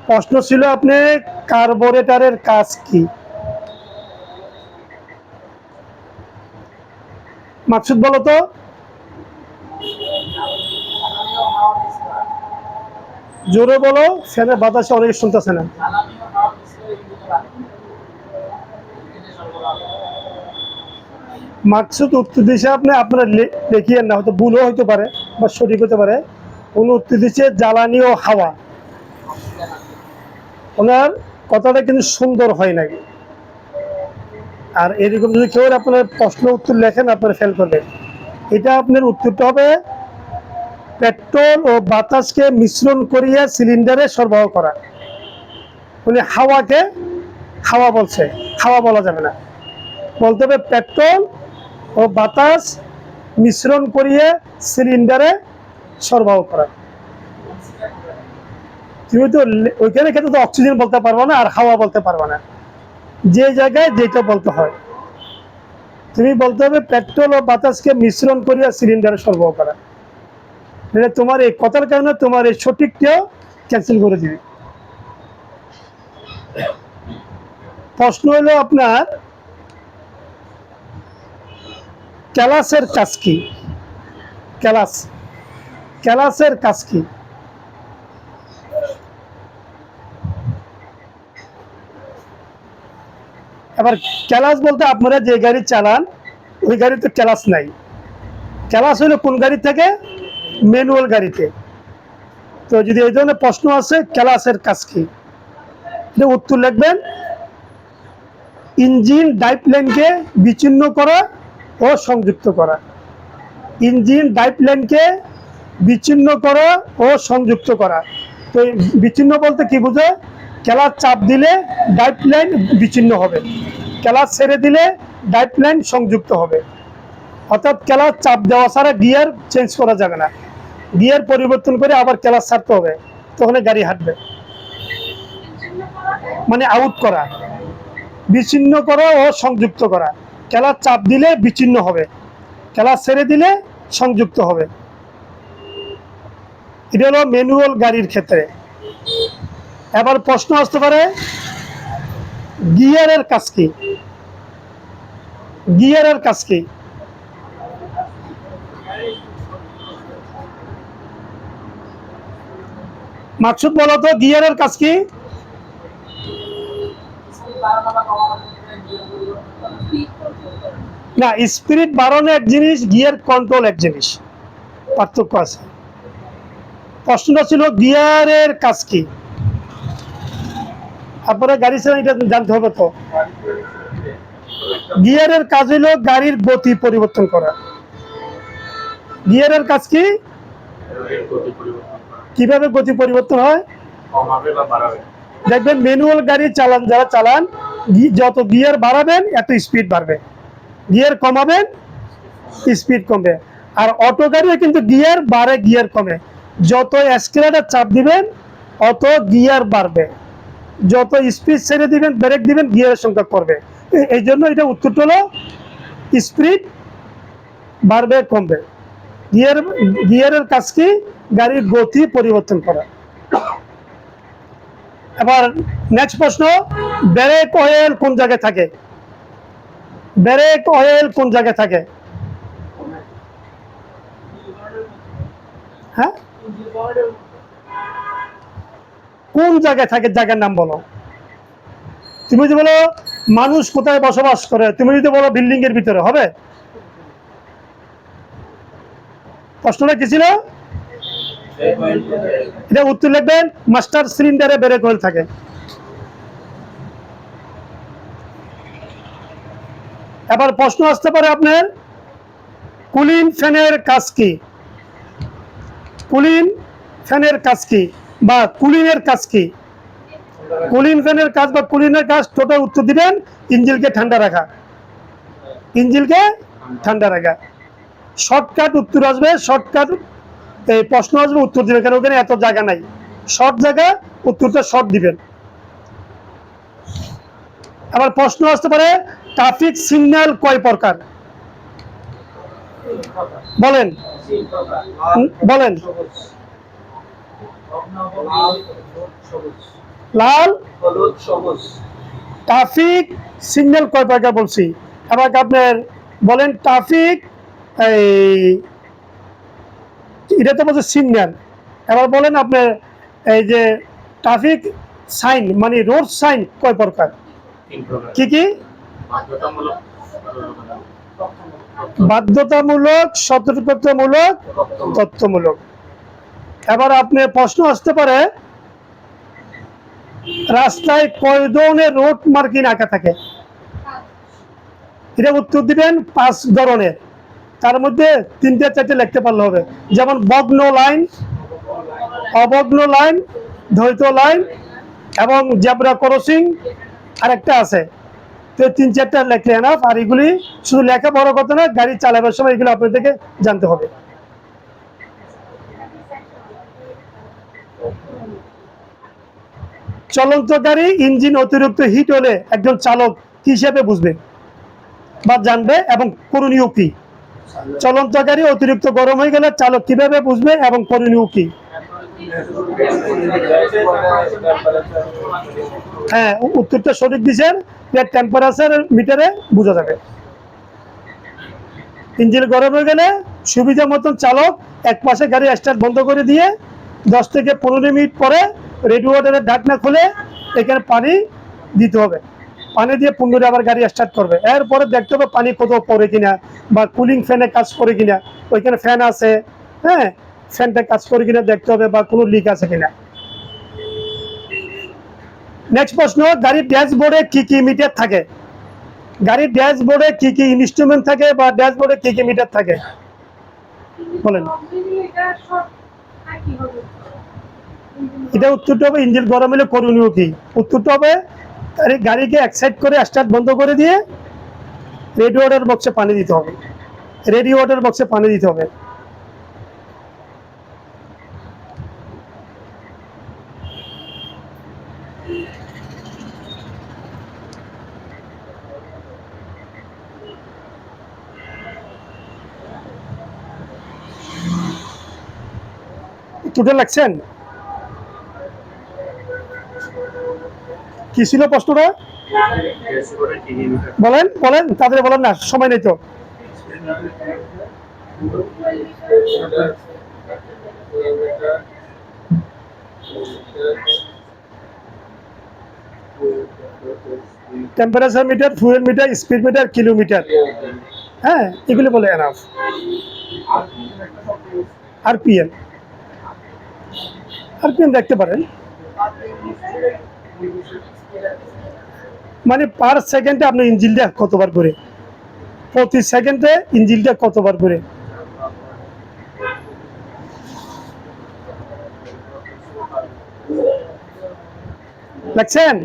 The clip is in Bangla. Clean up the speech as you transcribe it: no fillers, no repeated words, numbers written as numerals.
প্রশ্ন ছিল আপনি কার্বোরেটরের কাজ কি? মাকসুদ বলো তো। জোরে বলো, ফ্যানের বাতাসে অনেকে শুনতেছে না। মাকসুদ উত্তর দিছে আপনি আপনারা লিখিয়েন না, হয়তো ভুলও হইতে পারে বা সঠিক হতে পারে। উনি উত্তর দিচ্ছে জ্বালানি ও হাওয়া। ওনার কথাটা কিন্তু সুন্দর হয় নাই। আর এরকম যদি কেউ আপনার প্রশ্ন উত্তর লেখেন আপনারা ফেল করবেন। এটা আপনার উত্তরটা হবে পেট্রোল ও বাতাসকে মিশ্রণ করিয়া সিলিন্ডারে সরবরাহ করা। উনি হাওয়াকে হাওয়া বলছে, হাওয়া বলা যাবে না, বলতে হবে পেট্রোল ও বাতাস মিশ্রণ করিয়ে সিলিন্ডারে সরবরাহ করা। তুমি তো ওইখানে ক্ষেত্রে তো অক্সিজেন বলতে পারবো না আর হাওয়া বলতে পারবো না, যে জায়গায় যেটা বলতে হয় তুমি বলতে হবে পেট্রোল ও বাতাসকে মিশ্রণ করিয়া সিলিন্ডারে সরবরাহ করা। মানে তোমার এই কথার কারণে তোমার এই সঠিকটাও ক্যান্সেল করে দিবে। প্রশ্ন হলো আপনার ক্যালাসের কাজ কি? ক্যালাসের কাজ কি? এবার ক্যালাস বলতে আপনারা যে গাড়ি চালান ওই গাড়িতে ক্যালাস নাই। ক্যালাস হলো কোন গাড়ি থেকে? ম্যানুয়াল গাড়িতে। তো যদি এই ধরনের প্রশ্ন আছে ক্যালাসের কাজ কি, এটা উত্তর লিখবেন ইঞ্জিন ডাইপলাইনকে বিচ্ছিন্ন করা ও সংযুক্ত করা। ইঞ্জিন ডাইপলাইনকে বিচ্ছিন্ন করা ও সংযুক্ত করা। তো বিচ্ছিন্ন বলতে কি বোঝায়? ক্যালাস চাপ দিলে ডাইপলাইন বিচ্ছিন্ন হবে, ক্যালাস ছেড়ে দিলে ডাইপলাইন সংযুক্ত হবে। অর্থাৎ ক্যালাস চাপ দেওয়া ছাড়া গিয়ার চেঞ্জ করা যাবে না, গিয়ার পরিবর্তন করে আবার ক্যালাস ছাড়তে হবে, তখন গাড়ি হাঁটবে। মানে আউট করা, বিচ্ছিন্ন করা ও সংযুক্ত করা। ক্যালাস চাপ দিলে বিচ্ছিন্ন হবে, ক্যালাস ছেড়ে দিলে সংযুক্ত হবে। এটা হলো ম্যানুয়াল গাড়ির ক্ষেত্রে। এবার প্রশ্ন আসতে পারে গিয়ারের কাজ কি? গিয়ারের কাজ কি? মাকসুদ বলো তো গিয়ারের কাজ কি? না, স্পিড বাড়ানো এক জিনিস, গিয়ার কন্ট্রোল এক জিনিস, পার্থক্য আছে। প্রশ্নটা ছিল গিয়ারের কাজ কি। আপনারা গাড়ি চালান এটা জানতে হবে তো। গিয়ারের কাজ হলো গাড়ির গতি পরিবর্তন করা। গিয়ারের কাজ কি? কিভাবে গতি পরিবর্তন হয়? দেখবেন ম্যানুয়াল গাড়ি চালান যারা চালান, যত গিয়ার বাড়াবেন এত স্পিড বাড়বে, গিয়ার কমাবেন স্পিড কমবে। আর অটো গাড়িও কিন্তু গিয়ার বাড়ে গিয়ার কমে, যত অ্যাক্সিলারেটর চাপ দিবেন অত গিয়ার বাড়বে, যত স্পিড ছেড়ে দিবেন ব্রেক দিবেন গিয়ারের সংখ্যা করবে। এই জন্য এটা উত্তরটা হলো স্পিড বাড়বে কমবে। গিয়ারের কাজ কি? গাড়ির গতি পরিবর্তন করা। এবার নেক্সট প্রশ্ন, ব্রেক অয়েল কোন জায়গায় থাকে? ব্রেক অয়েল কোন জায়গায় থাকে? হ্যাঁ, কোন জায়গায় থাকে? জায়গার নাম বলো। তুমি যদি বলো মানুষ কোথায় বসবাস করে, তুমি যদি বলো বিল্ডিং এর ভিতরে, হবে? প্রশ্নটা কি ছিল? এটা উত্তর লিখবেন মাস্টার সিলিন্ডারে ব্রেক অয়েল থাকে। এবার প্রশ্ন আসতে পারে আপনার কুলিং ফ্যানের কাজ কি? কুলিং ফ্যানের কাজ কি বা কুলিং এর কাজ কি? কুলিং ফ্যানের কাজ বা কুলিং এর কাজ টোটাল উত্তর দিবেন ইঞ্জিনকে ঠান্ডা রাখা। ইঞ্জিনকে ঠান্ডা রাখা। শর্টকাট উত্তর আসবে, শর্টকাট এই প্রশ্ন আসবে উত্তর দিবেন, কারণ ওখানে এত জায়গা নাই, শর্ট জায়গা উত্তরটা শর্ট দিবেন। আবার প্রশ্ন আসতে পারে ট্রাফিক সিগন্যাল কয় প্রকার? বলেন বলেন। লাল, হলুদ, সবুজ। ট্রাফিক সিগন্যাল কয় প্রকার বলছি? এবার আপনার বলেন ট্রাফিক, এই এটা তো বলছে সিগন্যাল। এবার বলেন আপনার এই যে ট্রাফিক সাইন মানে রোড সাইন কয় প্রকার? তিন প্রকার। কি কি? বাধ্যতামূলক, বাধ্যতামূলক, সতর্কতামূলক, তথ্যমূলক। এবার আপনার প্রশ্ন আসতে পারে রাস্তায় কয় ধরনের রোড মার্কিং আঁকা থাকে? এটা উত্তর দিবেন 5 ধরনের। তার মধ্যে 3-4টে লিখতে পারলে হবে। যেমন ভগ্ন লাইন, অভগ্ন লাইন, দ্বৈত লাইন এবং জেব্রা ক্রসিং আরেকটা আছে। তো 3-4টা লেখলে এনাফ। আর এগুলি শুধু লেখা বড় কথা না, গাড়ি চালাবার সময় এগুলো আপনাদেরকে জানতে হবে। চলন্ত গাড়ি ইঞ্জিন অতিরিক্ত হিট হলে একজন চালক কি হিসেবে বুঝবে বা জানবে এবং করণীয় কি? চলন্ত গাড়ি অতিরিক্ত গরম হয়ে গেলে চালক কিভাবে বুঝবে এবং করণীয় কি? হ্যাঁ, উত্তরটা সঠিক দিচ্ছেন। টেম্পারেচার মিটারে বোঝা যাবে। ইঞ্জিন গরম হয়ে গেলে সুবিধা মতন চালক এক পাশে গাড়ি স্টার্ট বন্ধ করে দিয়ে 10 থেকে 15 মিনিট পরে রেডিওয়াটারের ঢাকনা খুলে এখানে পানি দিতে হবে। পানি দিয়ে পুনরায় আবার গাড়ি স্টার্ট করবে। এরপরে দেখতে হবে পানি কোথাও পড়ে কিনা বা কুলিং ফ্যানে কাজ করে কিনা, ওইখানে ফ্যান আছে, হ্যাঁ, ফ্যানটা কাজ করে কিনা দেখতে হবে বা কোনো লিক আছে কিনা। নেক্সট প্রশ্ন, গাড়ির ড্যাশবোর্ডে কি কি মিটার থাকে? গাড়ির ড্যাশবোর্ডে কি কি ইনস্ট্রুমেন্ট থাকে বা ড্যাশবোর্ডে কি কি মিটার থাকে বলেন? এটা উত্তরটা হবে ইঞ্জিন গরম হলে করণীয় কি? উত্তরটা হবে গাড়িকে এক সাইড করে স্টার্ট বন্ধ করে দিয়ে রেডিওয়াটার বক্সে পানি দিতে হবে। রেডিওয়াটার বক্সে পানি দিতে হবে। উত্তরটা লাগছেন? কি ছিল প্রশ্নটা? বলেন বলেন, তাদের বলেন না, সময় নেই তো। Temperature metre, fuel metre, speed metre, kilometre, হ্যাঁ, এগুলি বলে এনাফ। আরপিএম, আরপিএম দেখতে পারেন, মানে পার সেকেন্ডে আপনার ইঞ্জিনটা কতবার করে, প্রতি সেকেন্ডে ইঞ্জিনটা কতবার করে। দেখছেন?